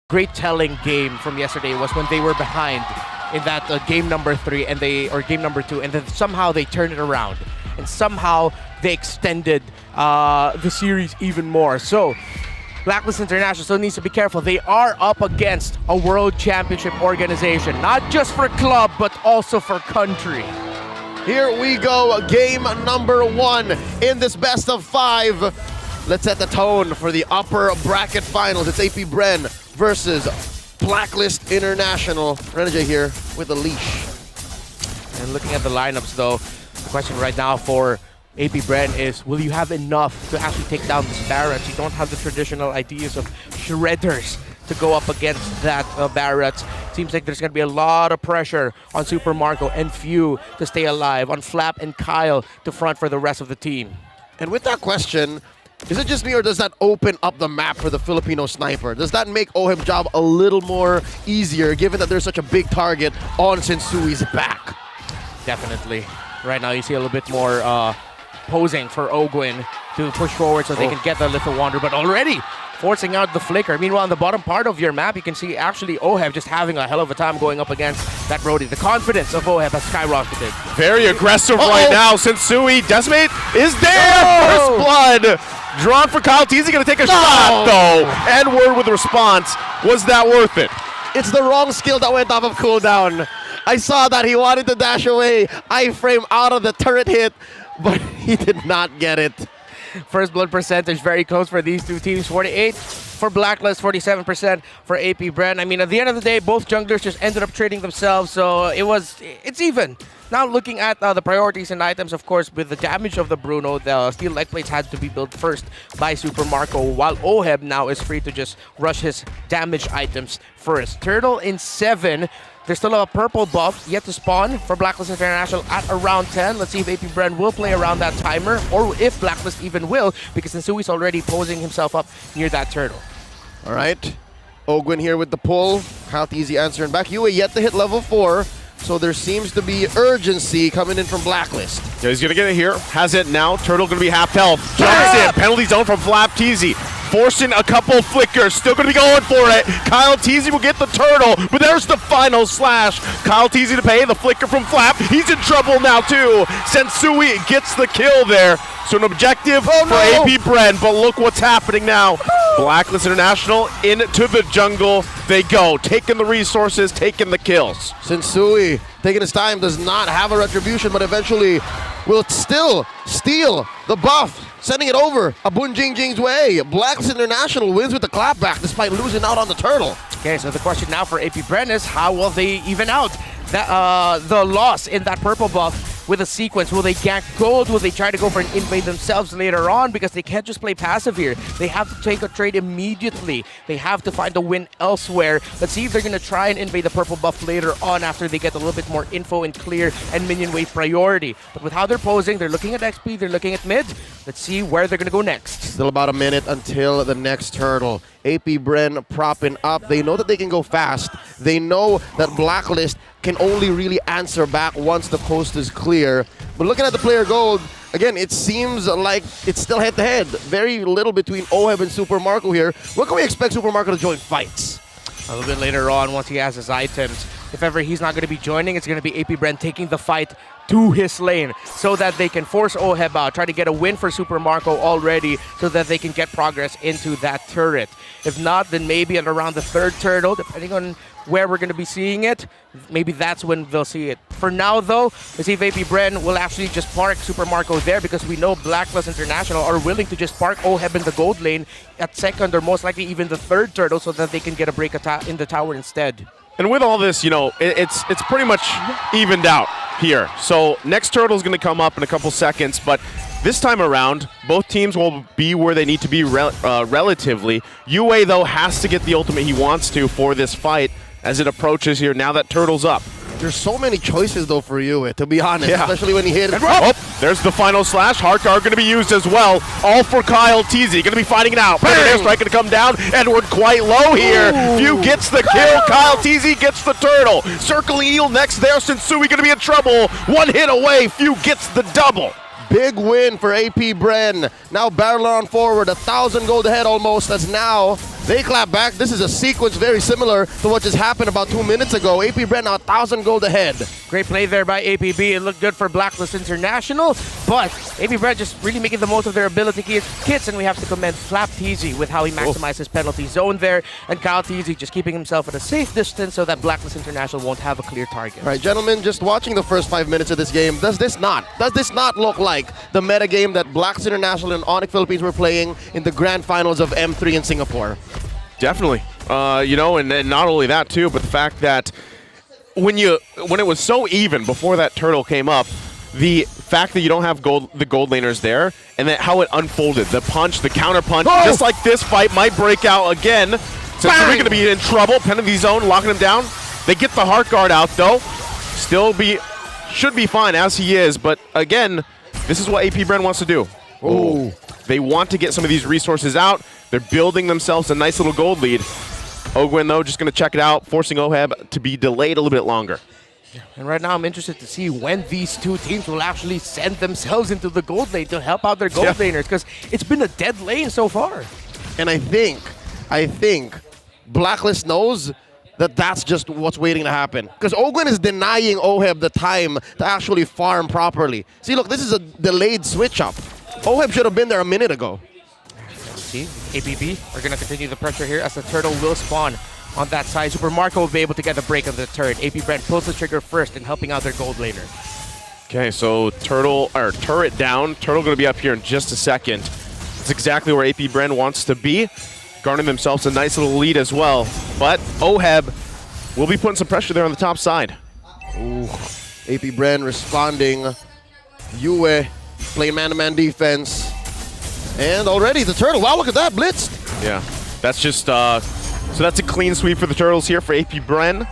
great telling game from yesterday was when they were behind in that game number 3 or game number 2, and then somehow they turned it around and somehow they extended the series even more. So Blacklist International still needs to be careful. They are up against a world championship organization, not just for club but also for country. Here we go, game number 1 in this best of 5. Let's set the tone for the upper bracket finals. It's apbren versus Blacklist International. Renajay here with a leash. And looking at the lineups though, the question right now for apbren is, will you have enough to actually take down this Barrett? You don't have the traditional ideas of shredders to go up against that Barrett. Seems like there's going to be a lot of pressure on Super Marco and Few to stay alive, on Flap and Kyle to front for the rest of the team. And with that question, is it just me or does that open up the map for the Filipino sniper? Does that make OHEB's job a little more easier given that there's such a big target on Sensui's back? Definitely. Right now you see a little bit more posing for Ogwin to push forward so they can get the Little Wander, but already forcing out the flicker. Meanwhile, on the bottom part of your map, you can see actually OHEB just having a hell of a time going up against that Brody. The confidence of OHEB has skyrocketed. Very aggressive right now. Sensui, Decimate is there! First blood! Drawn for Kyle Teasy, gonna take a shot though. And word with response, was that worth it? It's the wrong skill that went off of cooldown. I saw that he wanted to dash away, iframe out of the turret hit, but he did not get it. First blood percentage very close for these two teams. 48 for Blacklist, 47% for apbren. I mean, at the end of the day, both junglers just ended up trading themselves, so it's even. Now looking at the priorities and items, of course, with the damage of the Bruno, the steel leg plates had to be built first by Super Marco, while OHEB now is free to just rush his damage items first. Turtle in 7. There's still a purple buff yet to spawn for Blacklist International at around 10. Let's see if apbren will play around that timer, or if Blacklist even will, because Sensui's already posing himself up near that turtle. All right, Ogwin here with the pull. Kyle Teasy answering back. Yue yet to hit level 4, so there seems to be urgency coming in from Blacklist. Yeah, he's gonna get it here. Has it now. Turtle gonna be half health. Jumps in. Penalty zone from Flap Teasy. Forcing a couple flickers, still going to be going for it. Kyle Teasy will get the turtle, but there's the final slash. Kyle Teasy to pay, the flicker from Flap. He's in trouble now too. Sensui gets the kill there. So an objective for apbren, but look what's happening now. Blacklist International into the jungle they go, taking the resources, taking the kills. Sensui, taking his time, does not have a retribution, but eventually will still steal the buff, sending it over Abun Jingjing's way. Blacklist International wins with the clapback despite losing out on the turtle. Okay, so the question now for apbren is, how will they even out that the loss in that purple buff with a sequence? Will they gank gold? Will they try to go for an invade themselves later on? Because they can't just play passive here. They have to take a trade immediately. They have to find a win elsewhere. Let's see if they're going to try and invade the purple buff later on after they get a little bit more info and clear and minion wave priority. But with how they're posing, they're looking at XP, they're looking at mid. Let's see where they're going to go next. Still about a minute until the next turtle. apbren propping up. They know that they can go fast. They know that Blacklist can only really answer back once the coast is clear. But looking at the player gold, again, it seems like it's still head-to-head. Very little between OHEB and Super Marco here. What can we expect Super Marco to join fights? A little bit later on, once he has his items, if ever he's not going to be joining, it's going to be apbren taking the fight to his lane so that they can force OHEB out, try to get a win for Super Marco already so that they can get progress into that turret. If not, then maybe at around the 3rd turtle, depending on where we're going to be seeing it, maybe that's when they'll see it. For now, though, let's see if apbren will actually just park Super Marco there, because we know Blacklist International are willing to just park OHEB in the gold lane at 2nd or most likely even the 3rd turtle so that they can get a break in the tower instead. And with all this, you know, it's pretty much evened out here. So next turtle is going to come up in a couple seconds, but this time around, both teams will be where they need to be relatively. Yue, though, has to get the ultimate he wants to for this fight as it approaches here, now that turtle's up. There's so many choices, though, for Yue, to be honest, especially when he hit it. Oh, there's the final slash. Hardcar going to be used as well. All for Kyle Teasy. Going to be fighting it out. Airstrike going to come down. Edward quite low here. Few gets the kill. Kyle Teasy gets the turtle. Circling eel next there. Sensui going to be in trouble. One hit away. Few gets the double. Big win for apbren. Now barrel on forward, 1,000 gold ahead almost, as now They clap back. This is a sequence very similar to what just happened about 2 minutes ago. apbren now 1,000 gold ahead. Great play there by APB. It looked good for Blacklist International, but apbren just really making the most of their ability kits, and we have to commend Flap TZ with how he maximized his penalty zone there, and Kyle TZ just keeping himself at a safe distance so that Blacklist International won't have a clear target. All right, gentlemen, just watching the first 5 minutes of this game, does this not look like the meta game that Blacklist International and Onyx Philippines were playing in the grand finals of M3 in Singapore? Definitely. You know, and not only that too, but the fact that when it was so even before that turtle came up, the fact that you don't have the gold laners there, and then how it unfolded, the punch, the counter punch, just like this fight might break out again. So we're going to be in trouble. Penalty zone, locking him down. They get the heart guard out though. Should be fine as he is, but again, this is what apbren wants to do. Ooh. They want to get some of these resources out. They're building themselves a nice little gold lead. Ogwin, though, just going to check it out, forcing Oheb to be delayed a little bit longer. And right now, I'm interested to see when these two teams will actually send themselves into the gold lane to help out their gold laners, because it's been a dead lane so far. And I think Blacklist knows that that's just what's waiting to happen. Because Ogwin is denying Oheb the time to actually farm properly. See, look, this is a delayed switch up. Oheb should have been there a minute ago. See, APB are going to continue the pressure here as the turtle will spawn on that side. Super Marco will be able to get the break on the turret. apbren pulls the trigger first in helping out their gold laner. Okay, so turret down. Turtle going to be up here in just a second. It's exactly where apbren wants to be. Garnering themselves a nice little lead as well. But Oheb will be putting some pressure there on the top side. Ooh, apbren responding. Yue playing man-to-man defense. And already the turtle, wow, look at that, blitzed. Yeah, that's just, so that's a clean sweep for the turtles here for apbren.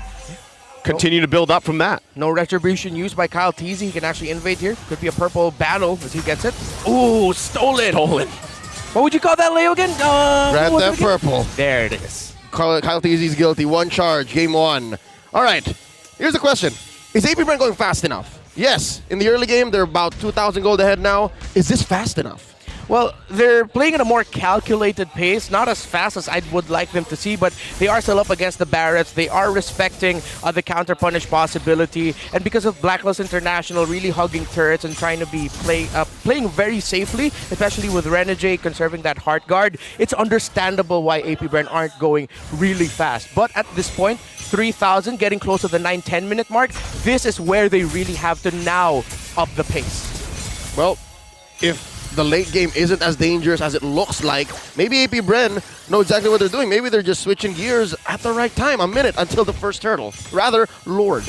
Continue to build up from that. No retribution used by Kyle TZ. He can actually invade here. Could be a purple battle as he gets it. Ooh, stolen. What would you call that, Leo, again? Grand Theft Purple. There it is. Kyle TZ's guilty, 1 charge, game 1. All right, here's the question. Is apbren going fast enough? Yes, in the early game, they're about 2,000 gold ahead now. Is this fast enough? Well, they're playing at a more calculated pace, not as fast as I would like them to see, but they are still up against the Barretts. They are respecting the counter-punish possibility, and because of Blacklist International really hugging turrets and trying to be playing very safely, especially with Renegade conserving that heart guard, it's understandable why apbren aren't going really fast. But at this point, 3,000, getting close to the 9-10 minute mark, this is where they really have to now up the pace. Well, if the late game isn't as dangerous as it looks like, maybe apbren know exactly what they're doing. Maybe they're just switching gears at the right time, a minute until the first turtle. Rather, Lord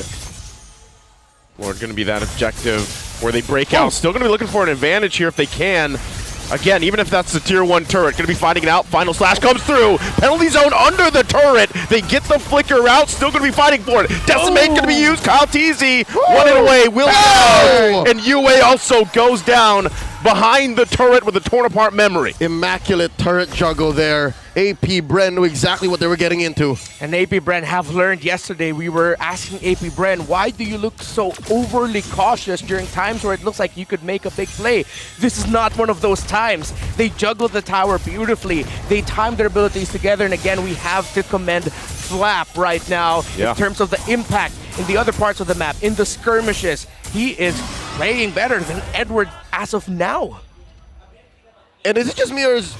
Going to be that objective where they break out. Still going to be looking for an advantage here if they can. Again, even if that's the tier 1 turret, going to be fighting it out. Final slash comes through. Penalty zone under the turret. They get the flicker out. Still going to be fighting for it. Decimate going to be used. Kyle TZ running away. Will go. And Yue also goes down behind the turret with a torn apart memory. Immaculate turret juggle there. apbren knew exactly what they were getting into. And apbren have learned yesterday. We were asking apbren, why do you look so overly cautious during times where it looks like you could make a big play? This is not one of those times. They juggled the tower beautifully. They timed their abilities together, and again, we have to commend Flap right now in terms of the impact in the other parts of the map, in the skirmishes. He is playing better than Edward as of now. And is it just me, or is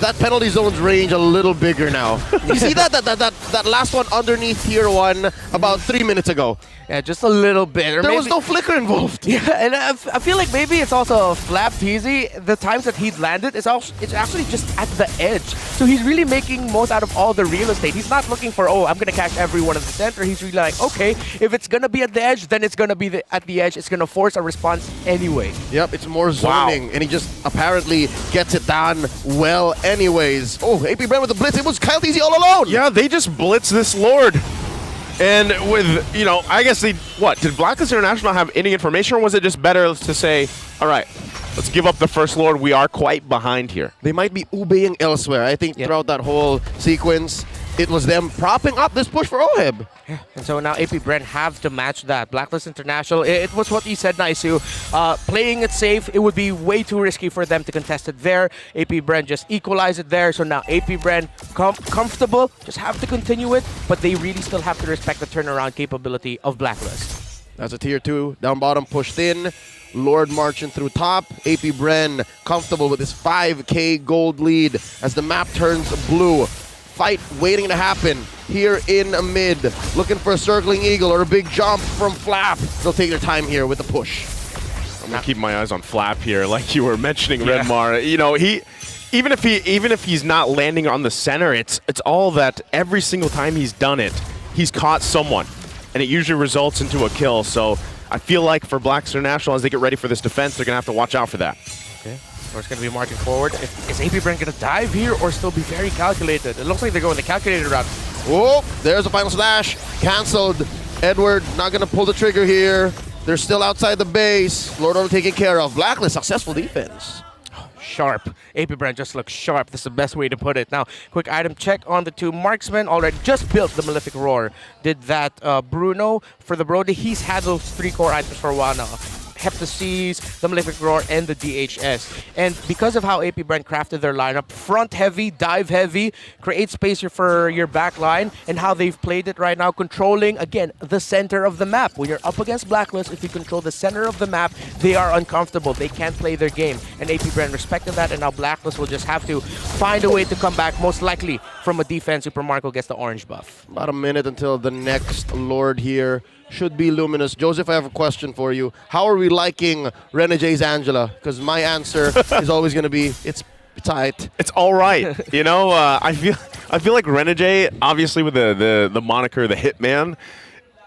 that penalty zone's range a little bigger now? You see that last one underneath tier 1 about 3 minutes ago? Yeah, just a little bit. Or there maybe, was no flicker involved. Yeah, and I feel like maybe it's also Flap TZ. The times that he'd landed, it's actually just at the edge. So he's really making most out of all the real estate. He's not looking for, oh, I'm going to catch everyone at the center. He's really like, okay, if it's going to be at the edge, then it's going to be at the edge. It's going to force a response anyway. Yep, it's more zoning, and he just apparently gets it done well anyways. Oh, apbren with the blitz. It was Kyle TZ all alone. Yeah, they just blitz this Lord. And with, you know, I guess did Blacklist International have any information, or was it just better to say, all right, let's give up the first Lord. We are quite behind here. They might be ubeing elsewhere. I think throughout that whole sequence, it was them propping up this push for Oheb. And so now apbren have to match that. Blacklist International, it was what you said, Naisu. Playing it safe, it would be way too risky for them to contest it there. apbren just equalize it there. So now apbren comfortable, just have to continue it, but they really still have to respect the turnaround capability of Blacklist. That's a tier 2. Down bottom, pushed in. Lord marching through top. apbren comfortable with this 5K gold lead as the map turns blue. Fight waiting to happen here in mid. Looking for a circling eagle or a big jump from Flap. They'll take their time here with the push. I'm gonna keep my eyes on Flap here, like you were mentioning, Redmar. You know, even if he's not landing on the center, it's all that every single time he's done it, he's caught someone, and it usually results into a kill. So I feel like for Blacklist International, as they get ready for this defense, they're gonna have to watch out for that. Okay. It's going to be marching forward. Is apbren going to dive here or still be very calculated? It looks like they're going the calculated route. Oh, there's a final slash. Cancelled. Edward not going to pull the trigger here. They're still outside the base. Lord Order taken care of. Blacklist, successful defense. Sharp. apbren just looks sharp. This is the best way to put it. Now, quick item check on the two marksmen. Already just built the Malefic Roar. Did that Bruno for the Brody. He's had those 3 core items for a while now. Heptaseas, the Malefic Roar, and the DHS. And because of how apbren crafted their lineup, front heavy, dive heavy, create space for your back line, and how they've played it right now, controlling, again, the center of the map. When you're up against Blacklist, if you control the center of the map, they are uncomfortable. They can't play their game. And apbren respected that, and now Blacklist will just have to find a way to come back, most likely from a defense. Super Marco gets the orange buff. About a minute until the next Lord here. Should be Luminous. Joseph, I have a question for you. How are we liking Renege's Angela? Because my answer is always going to be, it's tight. It's all right. You know, I feel like Renege, obviously with the moniker, the Hitman,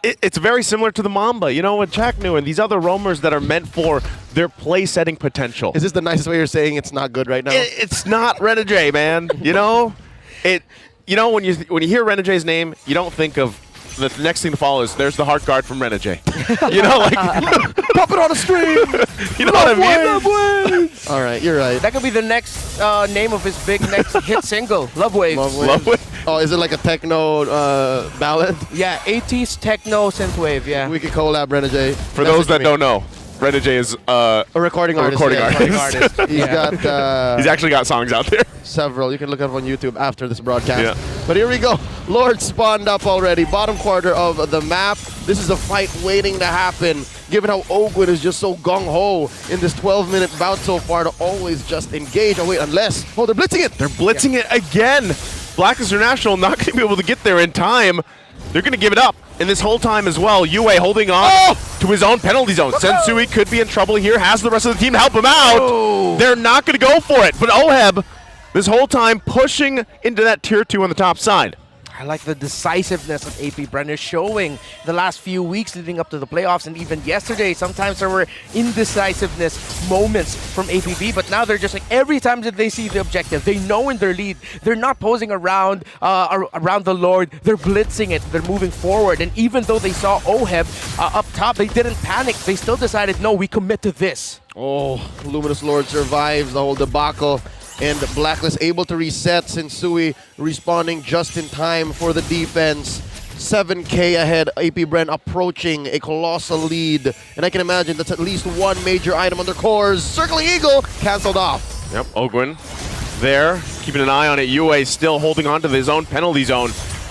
it's very similar to the Mamba, you know, with Chaknu and these other roamers that are meant for their play setting potential. Is this the nicest way you're saying it's not good right now? It's not Renege, man. You know, You know, when you hear Renege's name, you don't think of the next thing to follow is there's the heart guard from Renege. You know, like pop it on a stream. You know what I mean? All right, you're right. That could be the next name of his big next hit single, Love Waves. Love Waves. Oh, is it like a techno ballad? Yeah, 80s techno synthwave. Yeah. We could collab Renege. For those that don't know, Renege is a recording artist. He's got. He's actually got songs out there. Several. You can look up on YouTube after this broadcast. Yeah. But here we go. Lord spawned up already. Bottom quarter of the map. This is a fight waiting to happen. Given how Ogwin is just so gung-ho in this 12-minute bout so far to always just engage. Oh, wait, unless... Oh, they're blitzing it. They're blitzing it again. Blacklist International not going to be able to get there in time. They're going to give it up. And this whole time as well, Yue holding on to his own penalty zone. Sensui could be in trouble here. Has the rest of the team to help him out. They're not going to go for it. But Oheb, this whole time, pushing into that tier 2 on the top side. I like the decisiveness that apbren is showing the last few weeks leading up to the playoffs, and even yesterday. Sometimes there were indecisiveness moments from APB, but now they're just like, every time that they see the objective, they know in their lead, they're not posing around the Lord, they're blitzing it, they're moving forward. And even though they saw Oheb up top, they didn't panic. They still decided, no, we commit to this. Oh, Luminous Lord survives the whole debacle. And Blacklist able to reset. Sensui responding just in time for the defense. 7K ahead. apbren approaching a colossal lead. And I can imagine that's at least one major item on their cores. Circling Eagle canceled off. Yep, Ogwin there, keeping an eye on it. Yue still holding on to his own penalty zone.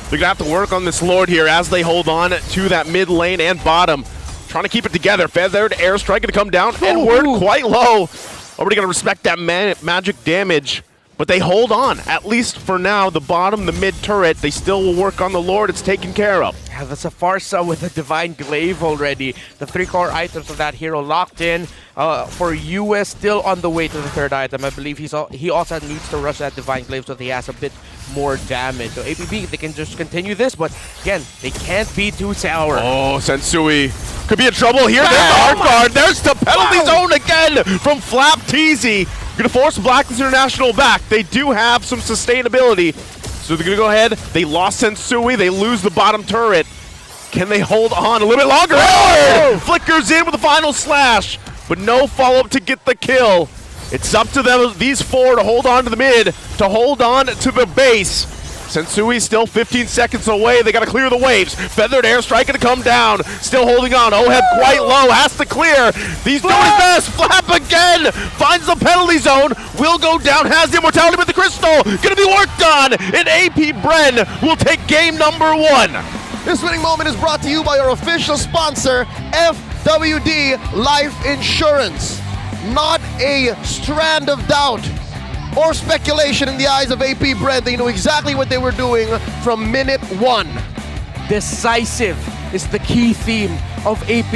They're going to have to work on this Lord here as they hold on to that mid lane and bottom. Trying to keep it together. Feathered airstrike going to come down. Edward quite low. Already going to respect that magic damage, but they hold on. At least for now, the bottom, the mid turret, they still will work on the Lord. It's taken care of. Yeah, that's a Farsa with a Divine Glaive already. The 3 core items of that hero locked in. For US, still on the way to the 3rd item. I believe he also needs to rush that Divine Glaive so that he has a bit more damage. So APB, they can just continue this, but again, they can't be too sour. Oh, Sensui could be in trouble here. There's the hard guard. There's the penalty zone again from Flap Teasy. Going to force Blacklist International back. They do have some sustainability. So they're going to go ahead. They lost Sensui. They lose the bottom turret. Can they hold on a little bit longer? Oh! Flickers in with the final slash, but no follow-up to get the kill. It's up to them, these 4 to hold on to the mid, to hold on to the base. Sensui still 15 seconds away. They got to clear the waves. Feathered Airstrike going to come down. Still holding on. Oheb quite low. Has to clear. He's doing his best. Flap again. Finds the penalty zone. Will go down. Has the immortality with the crystal. Going to be worked on. And AP Bren will take game number 1. This winning moment is brought to you by our official sponsor, FWD Life Insurance. Not a strand of doubt or speculation in the eyes of AP Bren. They knew exactly what they were doing from minute 1. Decisive is the key theme of AP